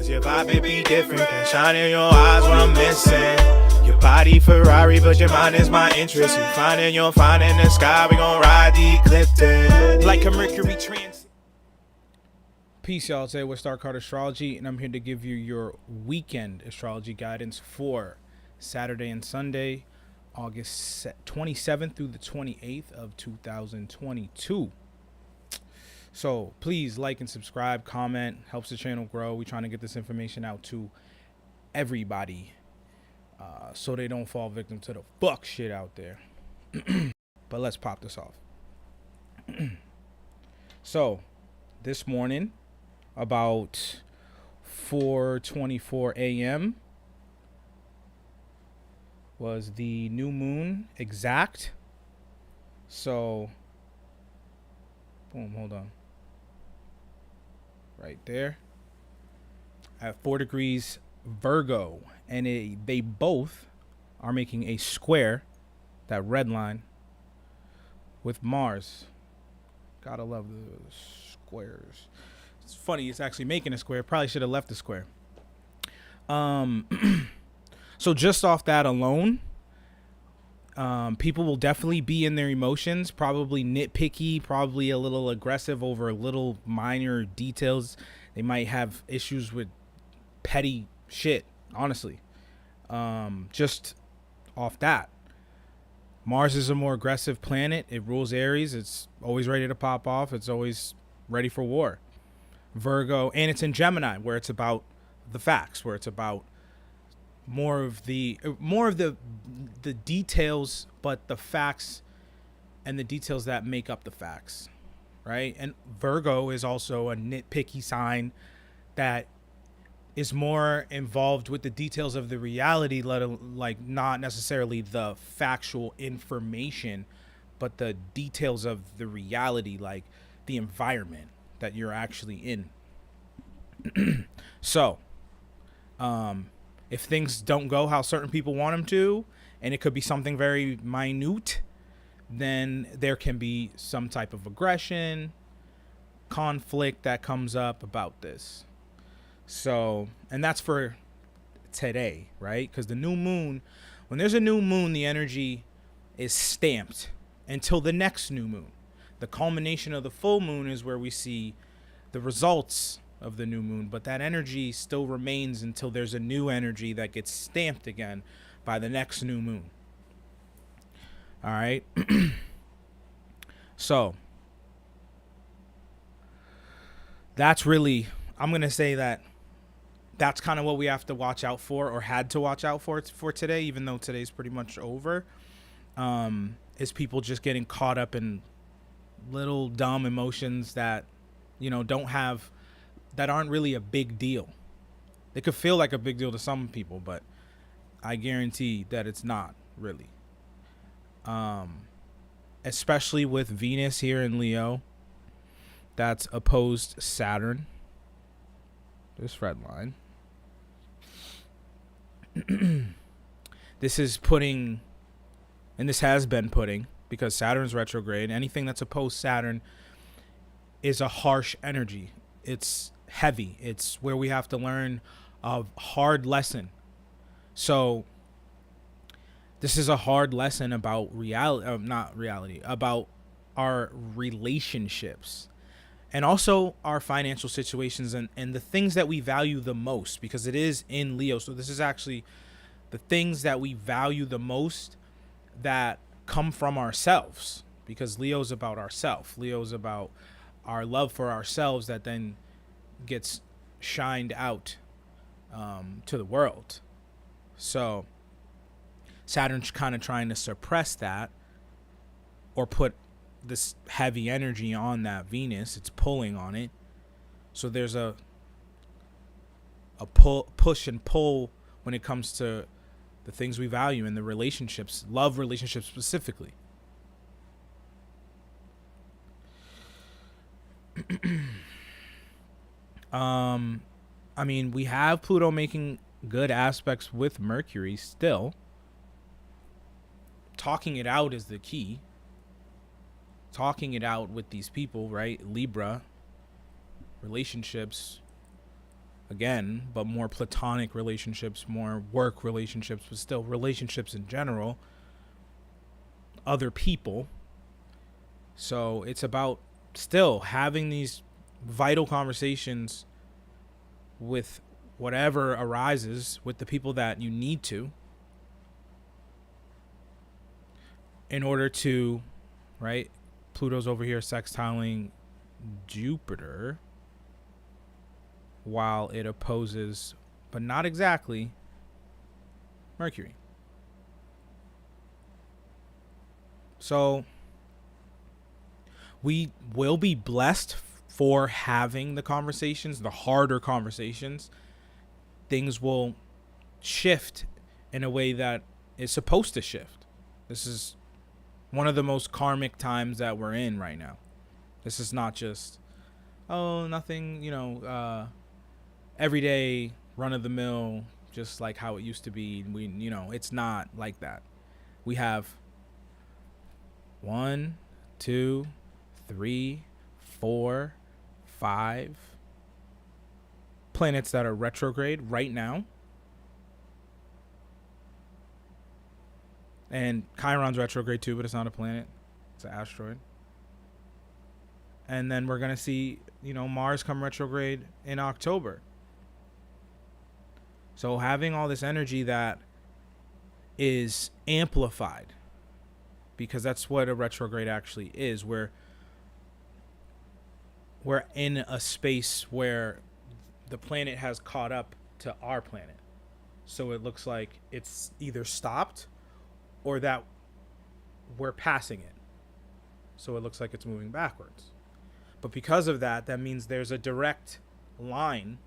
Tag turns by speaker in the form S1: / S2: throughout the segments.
S1: Cause your vibe it be different. Can shine in your eyes what I'm missing. Your body Ferrari, but your mind is my interest. You find it, you'll find in the sky. We gon' ride the ecliptic like a Mercury transit.
S2: Peace, y'all. Today we're Star Card Astrology, and I'm here to give you your weekend astrology guidance for Saturday and Sunday, August 27th through the 28th of 2022. So please like and subscribe, comment, helps the channel grow. We're trying to get this information out to everybody so they don't fall victim to the fuck shit out there. But let's pop this off. So this morning, about 4:24 a.m. was the new moon exact. So, boom, hold on. Right there. At 4 degrees Virgo. And they both are making a square, that red line, with Mars. Gotta love the squares. It's funny, it's actually making a square. Probably should have left the square. So just off that alone, people will definitely be in their emotions, probably nitpicky, probably a little aggressive over little minor details. They might have issues with petty shit, honestly. Just off that. Mars is a more aggressive planet. It rules Aries. It's always ready to pop off. It's always ready for war. Virgo, and it's in Gemini, where it's about the facts, where it's about more of the details, but the facts and the details that make up the facts, right? And Virgo is also a nitpicky sign that is more involved with the details of the reality, like not necessarily the factual information, but the details of the reality, like the environment that you're actually in. So, if things don't go how certain people want them to, and it could be something very minute, then there can be some type of aggression, conflict that comes up about this. So, and that's for today, right? Because the new moon, when there's a new moon, the energy is stamped until the next new moon. The culmination of the full moon is where we see the results of the new moon, but that energy still remains until there's a new energy that gets stamped again by the next new moon. All right. So that's really, I'm going to say that's kind of what we have to watch out for, or had to watch out for today, even though today's pretty much over, is people just getting caught up in little dumb emotions that, that aren't really a big deal. They could feel like a big deal to some people, but I guarantee that it's not really. Especially with Venus here in Leo, that's opposed Saturn. This red line. This is putting, and this has been putting, because Saturn's retrograde, anything that's opposed Saturn is a harsh energy. It's heavy. It's where we have to learn a hard lesson. So this is a hard lesson about about our relationships, and also our financial situations, and the things that we value the most, because it is in Leo. So this is actually the things that we value the most that come from ourselves, because Leo's about ourselves. Leo's about our love for ourselves that then gets shined out to the world. So Saturn's kind of trying to suppress that, or put this heavy energy on that Venus. It's pulling on it. So there's a push and pull when it comes to the things we value in the relationships, love relationships specifically. I mean, we have Pluto making good aspects with Mercury still. Talking it out is the key. Talking it out with these people, right? Libra, relationships, again, but more platonic relationships, more work relationships, but still relationships in general, other people. So it's about still having these vital conversations with whatever arises with the people that you need to, in order to, right? Pluto's over here sextiling Jupiter while it opposes, but not exactly, Mercury. So we will be blessed for having the conversations, the harder conversations. Things will shift in a way that is supposed to shift. This is one of the most karmic times that we're in right now. This is not just, oh, nothing, everyday run of the mill, just like how it used to be. It's not like that. We have 1, 2, 3, 4, 5 planets that are retrograde right now. And Chiron's retrograde too, but it's not a planet. It's an asteroid. And then we're going to see, Mars come retrograde in October. So having all this energy that is amplified, because that's what a retrograde actually is. We're in a space where the planet has caught up to our planet. So it looks like it's either stopped or that we're passing it. So it looks like it's moving backwards. But because of that, that means there's a direct line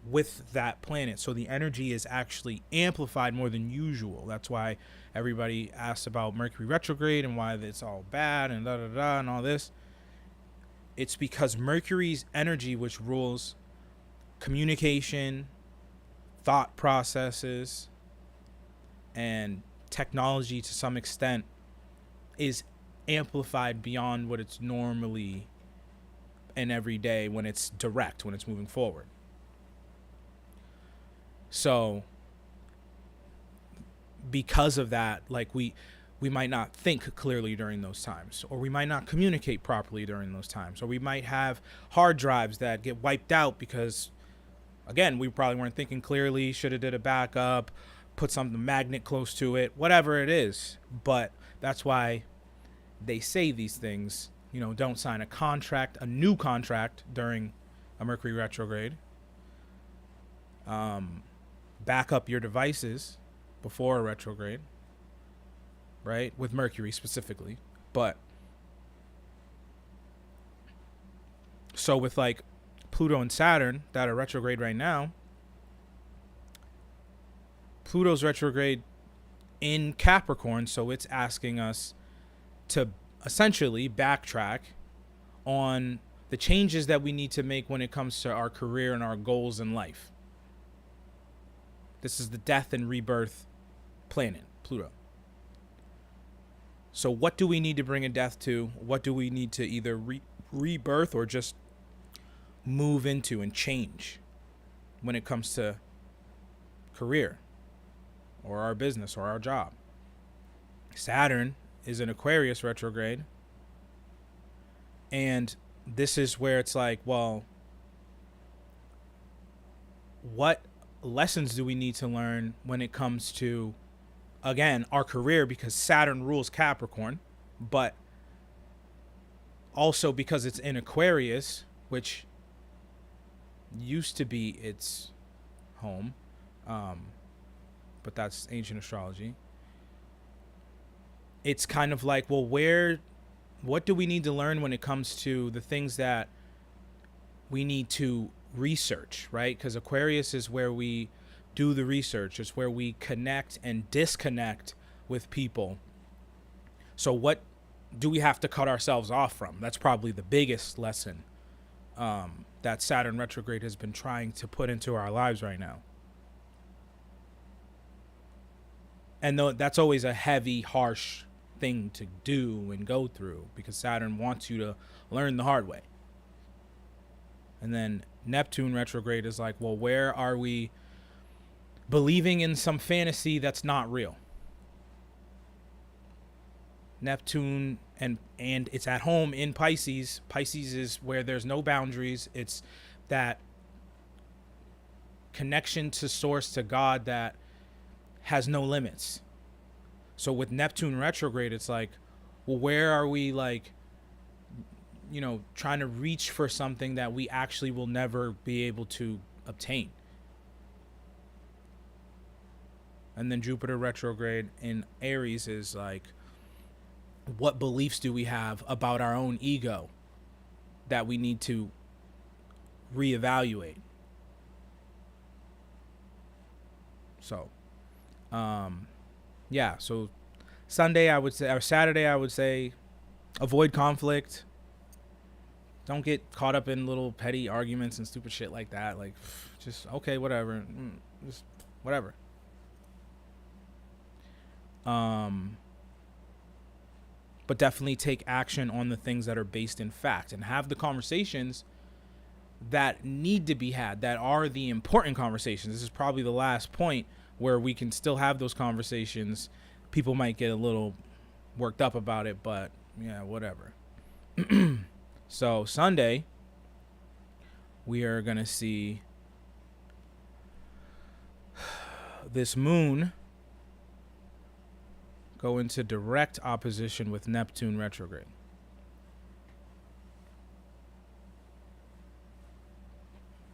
S2: with that planet. So the energy is actually amplified more than usual. That's why everybody asks about Mercury retrograde and why it's all bad and da-da-da and all this. It's because Mercury's energy, which rules communication, thought processes, and technology to some extent, is amplified beyond what it's normally and every day when it's direct, when it's moving forward. So because of that, like we might not think clearly during those times, or we might not communicate properly during those times, or we might have hard drives that get wiped out because, again, we probably weren't thinking clearly, should have did a backup, put something magnet close to it, whatever it is. But that's why they say these things, don't sign a new contract during a Mercury retrograde. Back up your devices before a retrograde, right? With Mercury specifically. But so with like Pluto and Saturn that are retrograde right now, Pluto's retrograde in Capricorn, so it's asking us to essentially backtrack on the changes that we need to make when it comes to our career and our goals in life. This is the death and rebirth planet, Pluto. So what do we need to bring a death to? What do we need to either rebirth or just move into and change when it comes to career or our business or our job? Saturn is in Aquarius retrograde. And this is where it's like, well, what lessons do we need to learn when it comes to, again, our career, because Saturn rules Capricorn, but also because it's in Aquarius, which used to be its home, but that's ancient astrology. It's kind of like, well, what do we need to learn when it comes to the things that we need to research, right? Because Aquarius is where we do the research. It's where we connect and disconnect with people. So what do we have to cut ourselves off from? That's probably the biggest lesson that Saturn retrograde has been trying to put into our lives right now. And though that's always a heavy, harsh thing to do and go through, because Saturn wants you to learn the hard way. And then Neptune retrograde is like, well, where are we believing in some fantasy that's not real? Neptune and it's at home in Pisces. Pisces is where there's no boundaries. It's that connection to source, to God, that has no limits. So with Neptune retrograde, it's like, well, where are we, like, you know, trying to reach for something that we actually will never be able to obtain? And then Jupiter retrograde in Aries is like, what beliefs do we have about our own ego that we need to reevaluate? So, yeah. So Sunday, I would say, or Saturday, I would say, avoid conflict. Don't get caught up in little petty arguments and stupid shit like that. Like, just, okay, whatever. Just whatever. But definitely take action on the things that are based in fact, and have the conversations that need to be had, that are the important conversations. This is probably the last point where we can still have those conversations. People might get a little worked up about it, but yeah, whatever. So Sunday, we are going to see this moon go into direct opposition with Neptune retrograde.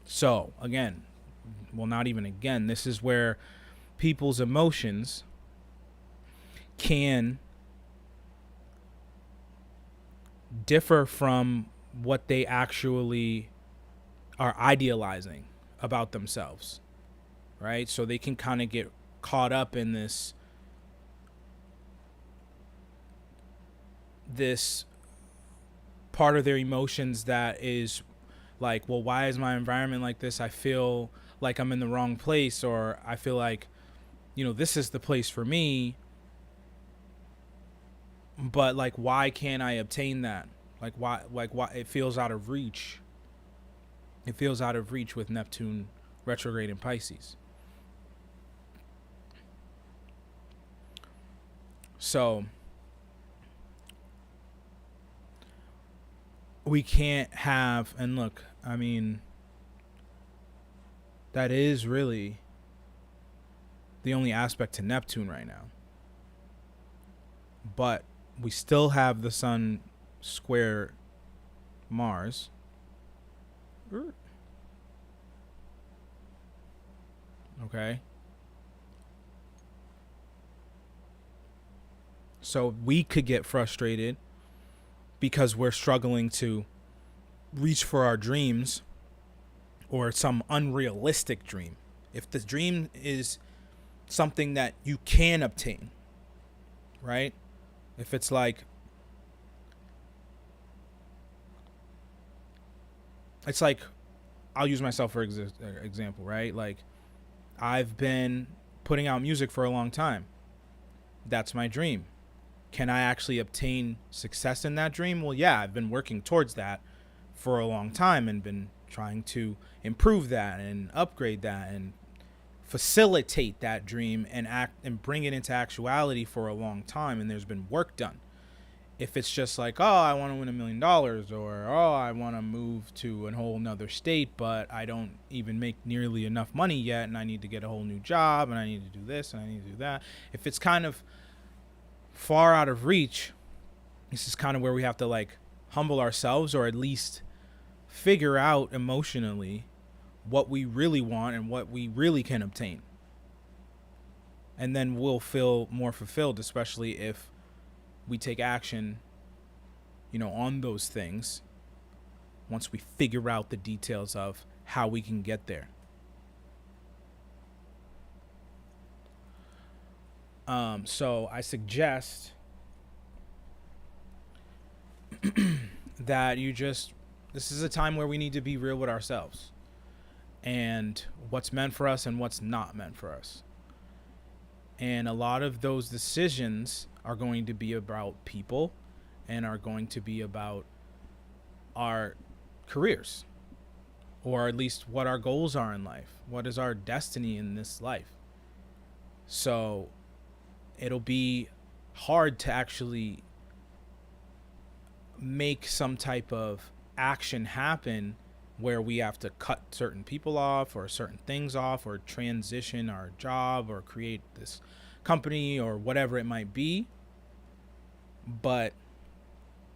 S2: So again, well, not even again, this is where people's emotions can differ from what they actually are idealizing about themselves, right? So they can kind of get caught up in this part of their emotions that is like, well, why is my environment like this? I feel like I'm in the wrong place, or I feel like, you know, this is the place for me, but like, why can't I obtain that? Like, why it feels out of reach. It feels out of reach with Neptune retrograde in Pisces. So we can't have, and look, I mean, that is really the only aspect to Neptune right now. But we still have the sun square Mars. Okay. So we could get frustrated because we're struggling to reach for our dreams, or some unrealistic dream. If the dream is something that you can obtain, right? If it's like, I'll use myself for example, right? Like, I've been putting out music for a long time. That's my dream. Can I actually obtain success in that dream? Well, yeah, I've been working towards that for a long time and been trying to improve that and upgrade that and facilitate that dream and bring it into actuality for a long time. And there's been work done. If it's just like, oh, I want to win $1 million, or, oh, I want to move to a whole nother state, but I don't even make nearly enough money yet, and I need to get a whole new job, and I need to do this, and I need to do that. If it's kind of far out of reach, this is kind of where we have to like humble ourselves, or at least figure out emotionally what we really want and what we really can obtain. And then we'll feel more fulfilled, especially if we take action, you know, on those things once we figure out the details of how we can get there. So I suggest that this is a time where we need to be real with ourselves and what's meant for us and what's not meant for us. And a lot of those decisions are going to be about people and are going to be about our careers. or at least what our goals are in life. What is our destiny in this life? So it'll be hard to actually make some type of action happen where we have to cut certain people off or certain things off or transition our job or create this company or whatever it might be. But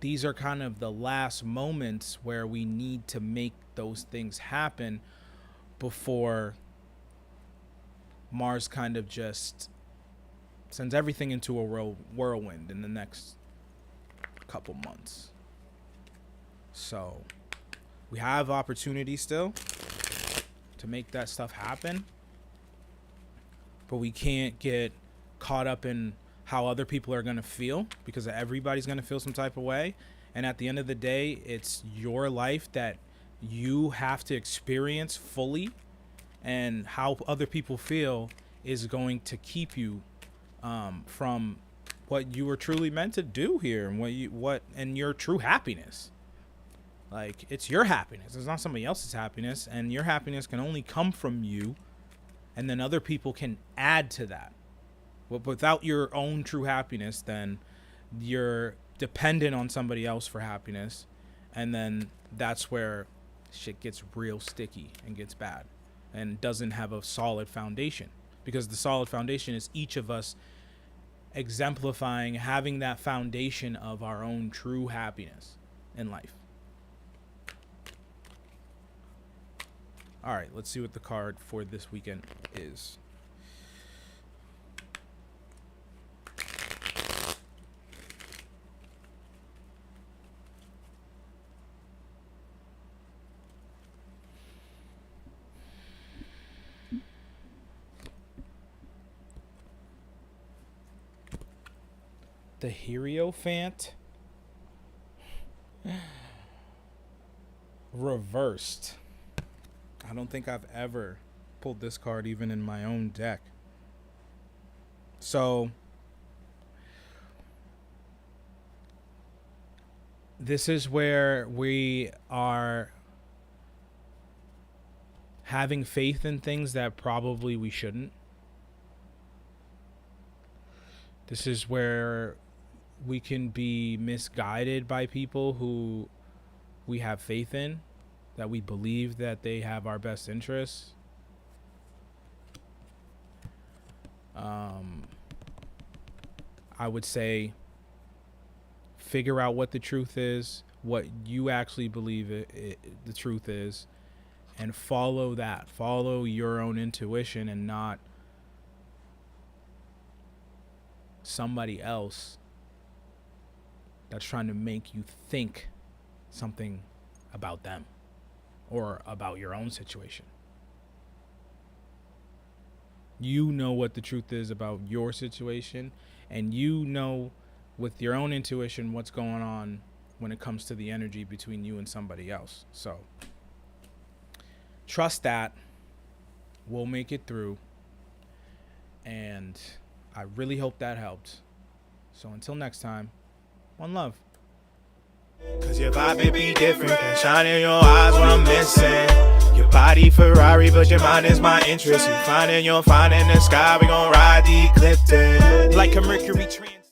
S2: these are kind of the last moments where we need to make those things happen before Mars kind of just sends everything into a whirlwind in the next couple months. So we have opportunity still to make that stuff happen, but we can't get caught up in how other people are going to feel, because everybody's going to feel some type of way. And at the end of the day, it's your life that you have to experience fully, and how other people feel is going to keep you from what you were truly meant to do here, and and your true happiness. Like, it's your happiness. It's not somebody else's happiness, and your happiness can only come from you, and then other people can add to that. But without your own true happiness, then you're dependent on somebody else for happiness, and then that's where shit gets real sticky and gets bad and doesn't have a solid foundation, because the solid foundation is each of us exemplifying having that foundation of our own true happiness in life. All right, let's see what the card for this weekend is. The Hierophant reversed. I don't think I've ever pulled this card even in my own deck. So this is where we are having faith in things that probably we shouldn't. This is where we can be misguided by people who we have faith in, that we believe that they have our best interests. I would say figure out what the truth is, what you actually believe the truth is, and follow that. Follow your own intuition and not somebody else that's trying to make you think something about them or about your own situation. You know what the truth is about your situation, and you know with your own intuition what's going on when it comes to the energy between you and somebody else. So trust that. We'll make it through, and I really hope that helped. So until next time, one love.
S1: Cause your vibe it be different, can shine in your eyes when I'm missing. Your body Ferrari, but your mind is my interest. You find in the sky, we gon' ride the eclipse like a Mercury trans.